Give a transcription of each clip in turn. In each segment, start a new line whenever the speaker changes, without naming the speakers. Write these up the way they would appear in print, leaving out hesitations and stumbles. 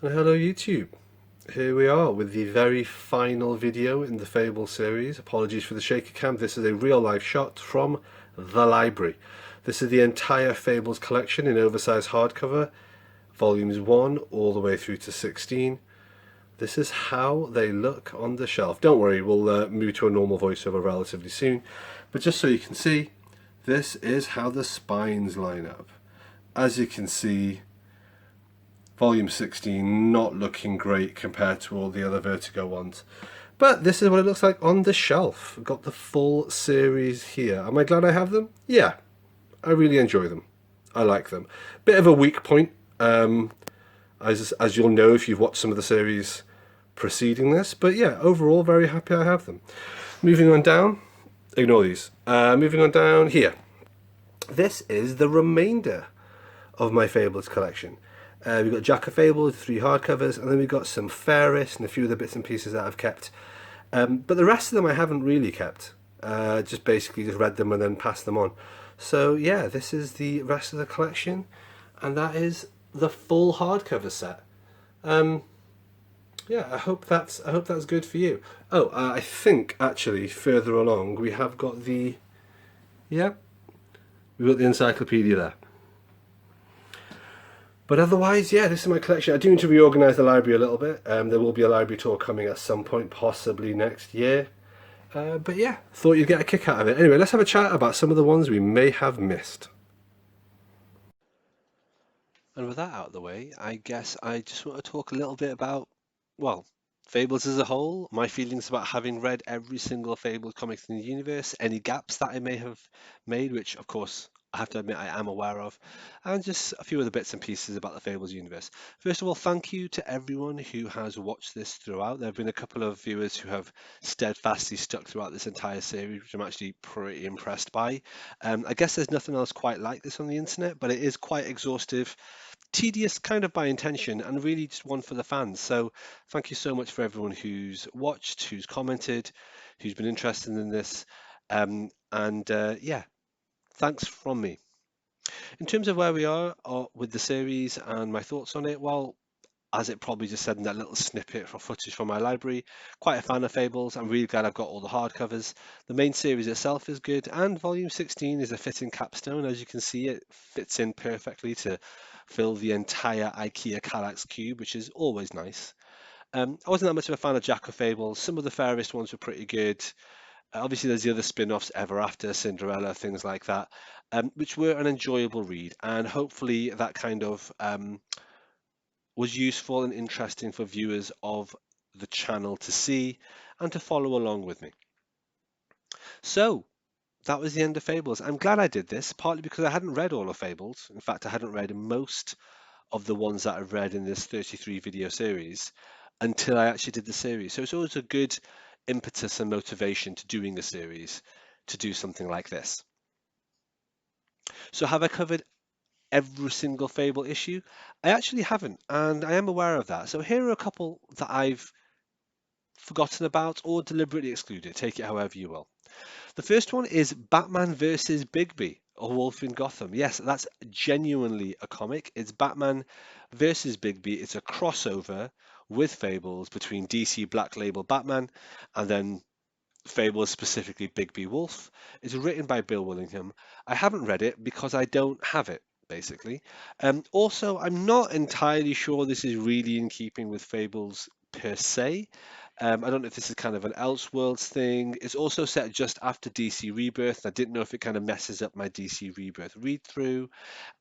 And hello YouTube. Here we are with the very final video in the Fables series. Apologies for the shaky cam. This is a real life shot from the library. This is the entire Fables collection in oversized hardcover, volumes 1 all the way through to 16. This is how they look on the shelf. Don't worry, we'll move to a normal voiceover relatively soon. But just so you can see, this is how the spines line up. As you can see, Volume 16 not looking great compared to all the other Vertigo ones. But this is what it looks like on the shelf. I've got the full series here. Am I glad I have them? Yeah, I really enjoy them. I like them. Bit of a weak point, as you'll know if you've watched some of the series preceding this. But yeah, overall, very happy I have them. Moving on down, ignore these. Moving on down here. This is the remainder of my Fables collection. We've got Jack of Fables, 3 hardcovers, and then we've got some Ferris and a few other bits and pieces that I've kept. But the rest of them I haven't really kept. Just basically just read them and then passed them on. So yeah, this is the rest of the collection, and that is the full hardcover set. Yeah, I hope that's good for you. Oh, I think actually further along we have got the we've got the encyclopedia there. But otherwise, yeah, this is my collection. I do need to reorganise the library a little bit. There will be a library tour coming at some point, possibly next year. But yeah, thought you'd get a kick out of it. Anyway, let's have a chat about some of the ones we may have missed.
And with that out of the way, I guess I just want to talk a little bit about, well, Fables as a whole, my feelings about having read every single Fables comic in the universe, any gaps that I may have made, which of course I have to admit I am aware of, and just a few other bits and pieces about the Fables universe. First of all, thank you to everyone who has watched this throughout. There have been a couple of viewers who have steadfastly stuck throughout this entire series, which I'm actually pretty impressed by. I guess there's nothing else quite like this on the internet, but it is quite exhaustive, tedious kind of by intention, and really just one for the fans. So thank you so much for everyone who's watched, who's commented, who's been interested in this. Yeah, thanks from me. In terms of where we are with the series and my thoughts on it, well, as it probably just said in that little snippet for footage from my library, quite a fan of Fables. I'm really glad I've got all the hardcovers. The main series itself is good, and Volume 16 is a fitting capstone. As you can see, it fits in perfectly to fill the entire IKEA Kallax cube, which is always nice. I wasn't that much of a fan of Jack of Fables. Some of the Fairest ones were pretty good. Obviously, there's the other spin-offs, Ever After, Cinderella, things like that, which were an enjoyable read, and hopefully that kind of was useful and interesting for viewers of the channel to see and to follow along with me. So that was the end of Fables. I'm glad I did this, partly because I hadn't read all of Fables. In fact, I hadn't read most of the ones that I've read in this 33 video series until I actually did the series. So it's always a good impetus and motivation to doing a series to do something like this. So have I covered every single Fable issue? I actually haven't, and I am aware of that. So here are a couple that I've forgotten about or deliberately excluded. Take it however you will. The first one is Batman versus Bigby, A Wolf in Gotham. Yes, that's genuinely a comic. It's Batman versus Bigby. It's a crossover with Fables between DC Black Label Batman and then Fables, specifically Bigby Wolf. It's written by Bill Willingham. I haven't read it because I don't have it, basically. Also, I'm not entirely sure this is really in keeping with Fables per se. I don't know if this is kind of an Elseworlds thing. It's also set just after DC Rebirth. I didn't know if it kind of messes up my DC Rebirth read through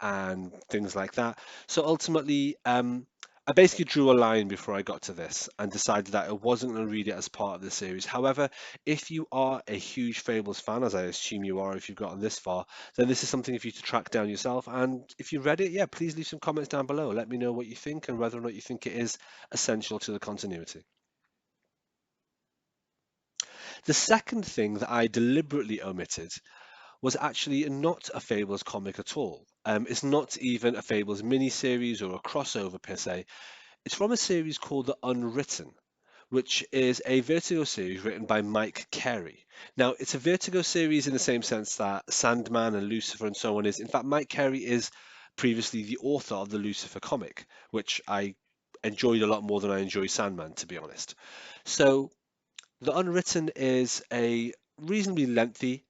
and things like that. So ultimately, I basically drew a line before I got to this and decided that I wasn't going to read it as part of the series. However, if you are a huge Fables fan, as I assume you are if you've gotten this far, then this is something for you to track down yourself. And if you read it, yeah, please leave some comments down below. Let me know what you think and whether or not you think it is essential to the continuity. The second thing that I deliberately omitted was actually not a Fables comic at all. It's not even a Fables miniseries or a crossover per se. It's from a series called The Unwritten, which is a Vertigo series written by Mike Carey. Now, it's a Vertigo series in the same sense that Sandman and Lucifer and so on is. In fact, Mike Carey is previously the author of the Lucifer comic, which I enjoyed a lot more than I enjoy Sandman, to be honest. So the Unwritten is a reasonably lengthy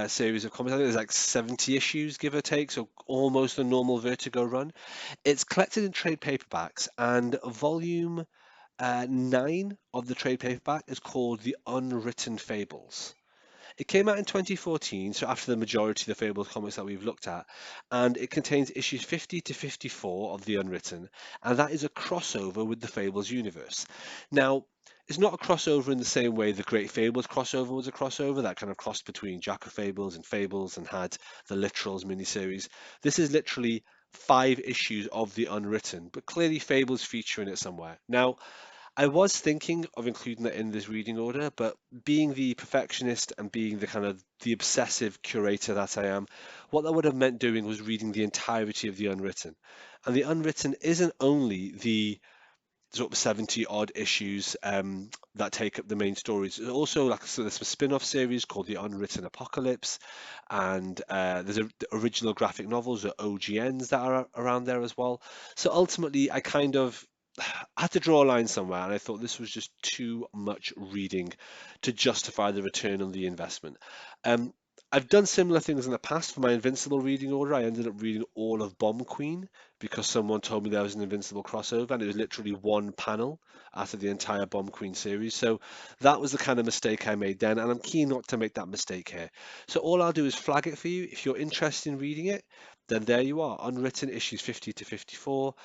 series of comics. I think there's like 70 issues, give or take, so almost a normal Vertigo run. It's collected in trade paperbacks, and volume 9 of the trade paperback is called The Unwritten Fables. It came out in 2014, so after the majority of the Fables comics that we've looked at, and it contains issues 50 to 54 of The Unwritten, and that is a crossover with the Fables universe. Now, it's not a crossover in the same way the Great Fables crossover was a crossover, that kind of crossed between Jack of Fables and had the Literals miniseries. This is literally 5 issues of The Unwritten, but clearly Fables feature in it somewhere. Now, I was thinking of including that in this reading order, but being the perfectionist and being the kind of the obsessive curator that I am, what that would have meant doing was reading the entirety of the Unwritten. And the Unwritten isn't only the sort of 70 odd issues that take up the main stories. There's also like there's a spin-off series called The Unwritten Apocalypse, and there's original graphic novels or OGNs that are around there as well. So ultimately, I kind of had to draw a line somewhere, and I thought this was just too much reading to justify the return on the investment. Um, I've done similar things in the past for my Invincible reading order. I ended up reading all of Bomb Queen because someone told me there was an Invincible crossover, and it was literally one panel out of the entire Bomb Queen series. So that was the kind of mistake I made then, and I'm keen not to make that mistake here. So all I'll do is flag it for you. If you're interested in reading it, then there you are, Unwritten issues 50 to 54.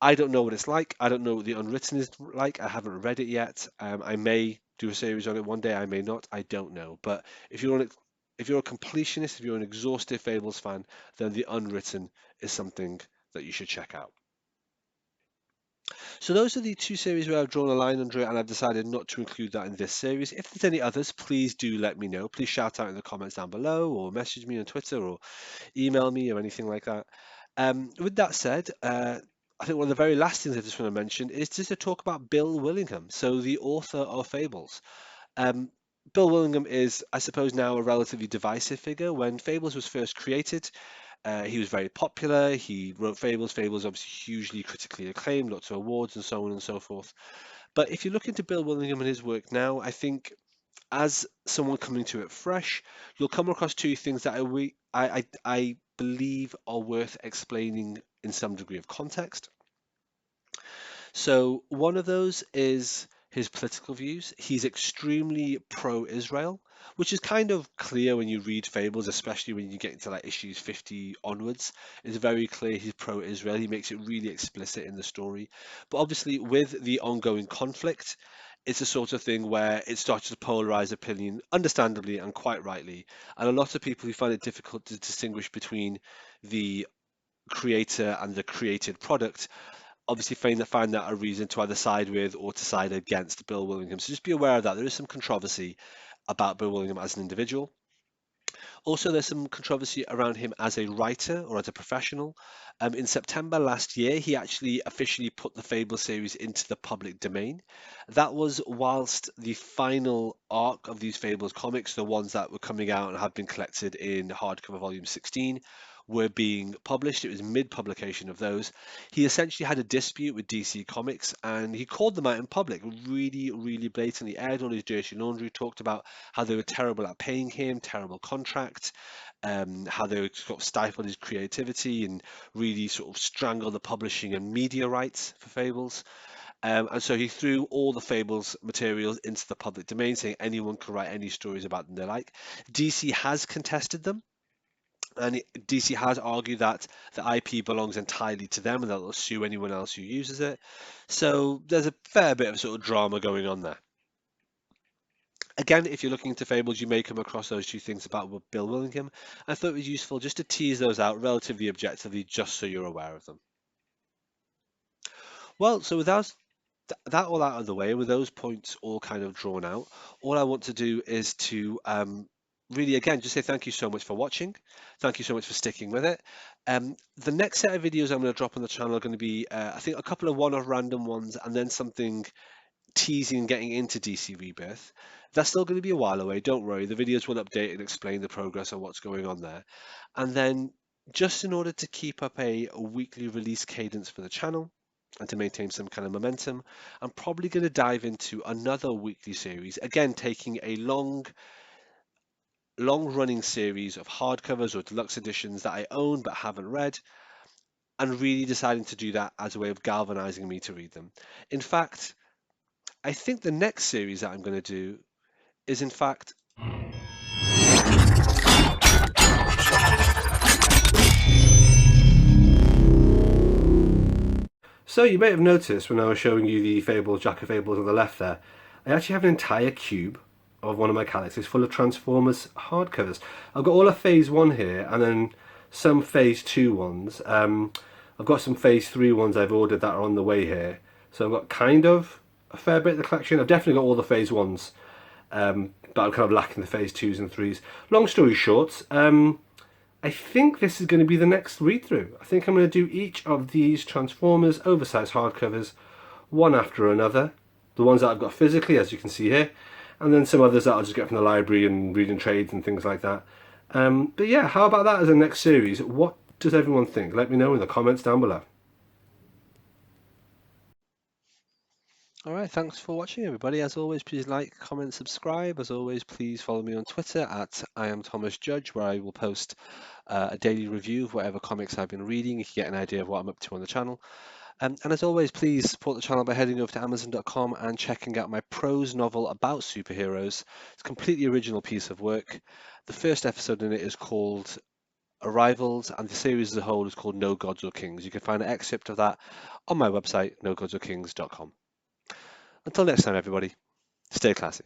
I don't know what it's like. I don't know what the Unwritten is like. I haven't read it yet. I may do a series on it one day. I may not. I don't know. But if you're a completionist, if you're an exhaustive Fables fan, then the Unwritten is something that you should check out. So those are the 2 series where I've drawn a line under it, and I've decided not to include that in this series. If there's any others, please do let me know. Please shout out in the comments down below, or message me on Twitter, or email me, or anything like that. With that said, I think one of the very last things I just want to mention is just to talk about Bill Willingham, so the author of Fables. Um, Bill Willingham is, I suppose, now a relatively divisive figure. When Fables was first created, he was very popular. He wrote Fables. Fables obviously hugely critically acclaimed, lots of awards and so on and so forth. But if you look into Bill Willingham and his work now, I think as someone coming to it fresh, you'll come across 2 things that I believe are worth explaining in some degree of context. So one of those is his political views. He's extremely pro-Israel, which is kind of clear when you read Fables, especially when you get into like issues 50 onwards. It's very clear he's pro-Israel. He makes it really explicit in the story. But obviously, with the ongoing conflict, it's the sort of thing where it starts to polarize opinion, understandably and quite rightly. And a lot of people who find it difficult to distinguish between the creator and the created product obviously find that a reason to either side with or to side against Bill Willingham. So just be aware of that. There is some controversy about Bill Willingham as an individual. Also, there's some controversy around him as a writer or as a professional. In September last year, he actually officially put the Fable series into the public domain. That was whilst the final arc of these Fables comics, the ones that were coming out and have been collected in hardcover volume 16, were being published. It was mid-publication of those. He essentially had a dispute with DC Comics, and he called them out in public, really, really blatantly, aired all his dirty laundry, talked about how they were terrible at paying him, terrible contract, how they sort of stifled his creativity and really sort of strangled the publishing and media rights for Fables. And so he threw all the Fables materials into the public domain, saying anyone can write any stories about them they like. DC has contested them. And DC has argued that the IP belongs entirely to them and that they'll sue anyone else who uses it. So there's a fair bit of sort of drama going on there. Again, if you're looking into Fables, you may come across those 2 things about Bill Willingham. I thought it was useful just to tease those out relatively objectively, just so you're aware of them. Well, so with that all out of the way, with those points all kind of drawn out, all I want to do is to really, again, just say thank you so much for watching. Thank you so much for sticking with it. The next set of videos I'm going to drop on the channel are going to be, I think, a couple of one-off random ones, and then something teasing getting into DC Rebirth. That's still going to be a while away, don't worry. The videos will update and explain the progress of what's going on there. And then, just in order to keep up a weekly release cadence for the channel, and to maintain some kind of momentum, I'm probably going to dive into another weekly series, again taking a long running series of hardcovers or deluxe editions that I own but haven't read, and really deciding to do that as a way of galvanizing me to read them. In fact, I think the next series that I'm going to do is, in fact,
So you may have noticed when I was showing you the Fables, Jack of Fables on the left there, I actually have an entire cube of one of my galaxies full of Transformers hardcovers. I've got all of Phase 1 here and then some Phase 2 ones. I've got some Phase 3 ones I've ordered that are on the way here. So I've got kind of a fair bit of the collection. I've definitely got all the Phase 1s, but I'm kind of lacking the Phase 2s and 3s. Long story short, I think this is going to be the next read through. I think I'm going to do each of these Transformers oversized hardcovers one after another. The ones that I've got physically, as you can see here, and then some others that I'll just get from the library and read in trades and things like that. But yeah, how about that as a next series? What does everyone think? Let me know in the comments down below.
all right, thanks for watching, everybody. As always, please like, comment, subscribe. As always, please follow me on Twitter at I am Thomas Judge, where I will post a daily review of whatever comics I've been reading. You can get an idea of what I'm up to on the channel. And as always, please support the channel by heading over to Amazon.com and checking out my prose novel about superheroes. It's a completely original piece of work. The first episode in it is called Arrivals, and the series as a whole is called No Gods or Kings. You can find an excerpt of that on my website, nogodsorkings.com. Until next time, everybody, stay classy.